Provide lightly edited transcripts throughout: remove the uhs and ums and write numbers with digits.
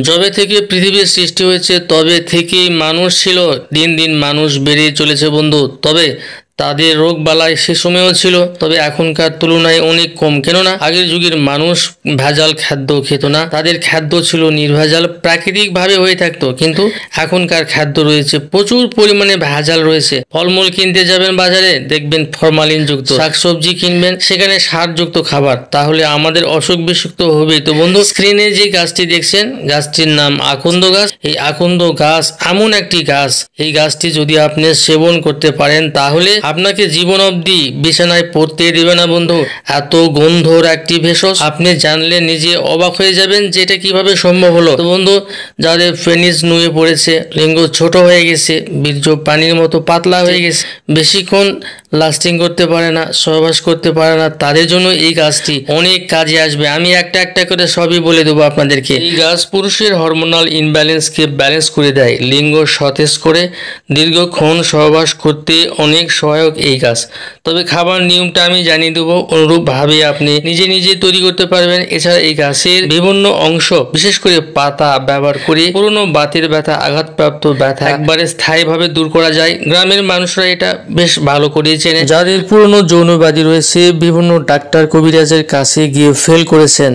যবে থেকে পৃথিবীর সৃষ্টি হয়েছে তবে থেকেই মানুষ ছিল, দিন দিন মানুষ বেড়ে চলেছে বন্ধু। তবে তাদের রোগ বালাই সে সময়ও ছিল, তবে এখনকার তুলনায় অনেক কম। কেননা আগের যুগের মানুষ ভেজাল খাদ্য খেত না, তাদের খাদ্য ছিল নির্ভেজাল, প্রাকৃতিকভাবে হয়ে থাকতো। কিন্তু এখনকার খাদ্য রয়েছে প্রচুর পরিমাণে ভেজাল রয়েছে। ফলমূল কিনতে যাবেন বাজারে, দেখবেন ফরমালিন যুক্ত, শাকসবজি কিনবেন সেখানে সারযুক্ত খাবার, তাহলে আমাদের অসুখ বিসুখ তো হবেই। তো বন্ধু, স্ক্রিনে যে গাছটি দেখছেন, গাছটির নাম আকন্দ গাছ। এই আকন্দ গাছ এমন একটি গাছ, এই গাছটি যদি আপনি সেবন করতে পারেন তাহলে আপনাকে জীবন অবধি বিছানায় পড়তে দেবে না বন্ধু। এত গন্ধর একটি ভেষজ, আপনি জানলে নিজে অবাক হয়ে যাবেন যে এটা কিভাবে সম্ভব হলো। তো বন্ধু, যাদের পেনিস নুয়ে পড়েছে, লিঙ্গ ছোট হয়ে গেছে, বীর্য পানির মতো পাতলা হয়ে গেছে, বেশিক্ষণ লাস্টিং করতে পারে না, সহবাস করতে পারে না, তাদের জন্য এই গাছটি অনেক কাজে আসবে। আমি একটা একটা করে সবই বলে দেবো আপনাদেরকে। এই গাছ পুরুষের হরমোনাল ইনব্যালেন্সকে ব্যালেন্স করে দেয়, লিঙ্গ সতেজ করে দীর্ঘক্ষণ সহবাস করতে অনেক সহায়ক এই গাছ। তবে খাবার নিয়মটা আমি জানিয়ে দেবো, অনুরূপভাবে আপনি নিজে নিজে তৈরি করতে পারবেন। এছাড়া এই গাছের বিভিন্ন অংশ, বিশেষ করে পাতা ব্যবহার করে পুরনো বাতের ব্যথা, আঘাতপ্রাপ্ত ব্যথা একবারে স্থায়ীভাবে দূর করা যায়। গ্রামের মানুষরা এটা বেশ ভালো করে চেনে। যাদের পুরনো যৌনব্যাধি রয়েছে, বিভিন্ন ডাক্তার কবিরাজের কাছে গিয়ে ফেল করেছেন,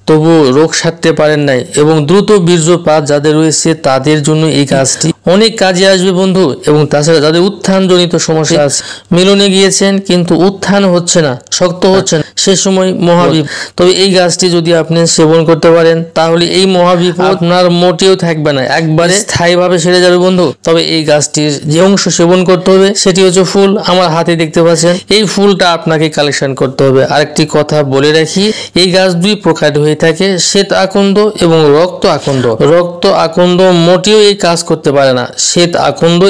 তবু রোগ সারতে পারেন নাই, এবং দ্রুত বীর্যপাত যাদের রয়েছে তাদের জন্য এই গাছটি অনেক কাজে আসবে বন্ধু। এবং তাছাড়া যাদের উত্থানজনিত সমস্যা আছে, মিলনে গিয়েছেন কিন্তু উত্থান হচ্ছে না, শক্ত হচ্ছে না, সে সময় মহাবিপদ। তবে এই গাছটি যদি আপনি সেবন করতে পারেন তাহলে এই মহাবিপদ আপনার মোটেও থাকবে না, একবারে স্থায়ীভাবে সেরে যাবে বন্ধু। তবে এই গাছটির যে অংশ সেবন করতে হবে সেটি হচ্ছে ফুল। আমার হাতে দেখতে পাচ্ছেন, এই ফুলটা আপনাকে কালেকশন করতে হবে। আরেকটি কথা বলে রাখি, এই গাছ দুই প্রকার হয়ে থাকে, শ্বেত আকন্দ এবং রক্ত আকন্দ। রক্ত আকন্দ মোটেও এই কাজ করতে পারে না, শ্বেত আকন্দ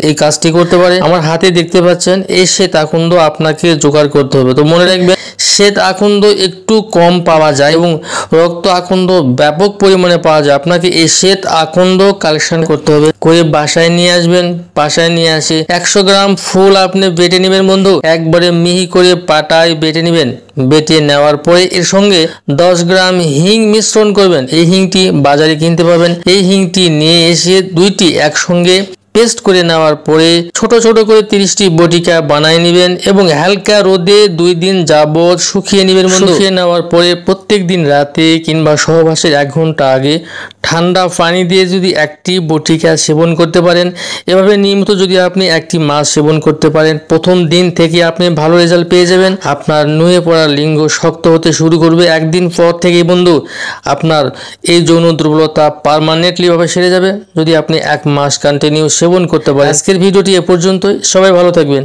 এই কাজটি করতে পারে। আমার হাতে দেখতে পাচ্ছেন, এই শ্বেত আকন্দ আপনাকে জোগাড় করতে হবে। তো মনে রাখবেন, শ্বেত আকন্দ একটু কম পাওয়া যায় এবং রক্ত আকন্দ ব্যাপক পরিমাণে পাওয়া যায়। আপনাকে এই শ্বেত আকন্দ কালেকশন করতে হবে, করে বাসায় নিয়ে আসবেন। বাসায় নিয়ে আসে 100 গ্রাম ফুল আপনি বেটে নেবেন বন্ধু, একবারে মিহি করে পাটায় বেটে নেবেন। বেটে নেওয়ার পরে এর সঙ্গে 10 গ্রাম হিং মিশ্রণ করবেন। এই হিংটি বাজারে কিনতে পাবেন। এই হিংটি নিয়ে এসে দুইটি একসঙ্গে পেস্ট করে নেওয়ার পরে ছোট ছোট করে 30টি বটিকা বানায় নেবেন এবং হালকা রোদে 2 দিন যাবত শুকিয়ে নেবেন বন্ধু। শুকিয়ে নেওয়ার পরে প্রত্যেক দিন রাতে কিংবা সহবাসের 1 ঘন্টা আগে ঠান্ডা পানি দিয়ে যদি একটি বটিকা সেবন করতে পারেন, এভাবে নিয়মিত যদি আপনি একটি মাস সেবন করতে পারেন, প্রথম দিন থেকে আপনি ভালো রেজাল্ট পেয়ে যাবেন। আপনার নুয়ে পড়া লিঙ্গ শক্ত হতে শুরু করবে। একদিন পর থেকেই বন্ধু আপনার এই যৌন দুর্বলতা পার্মানেন্টলি ভাবে সেরে যাবে, যদি আপনি 1 মাস কন্টিনিউ সেবন করতে পারেন। আজকের ভিডিওটি এ পর্যন্তই, সবাই ভালো থাকবেন।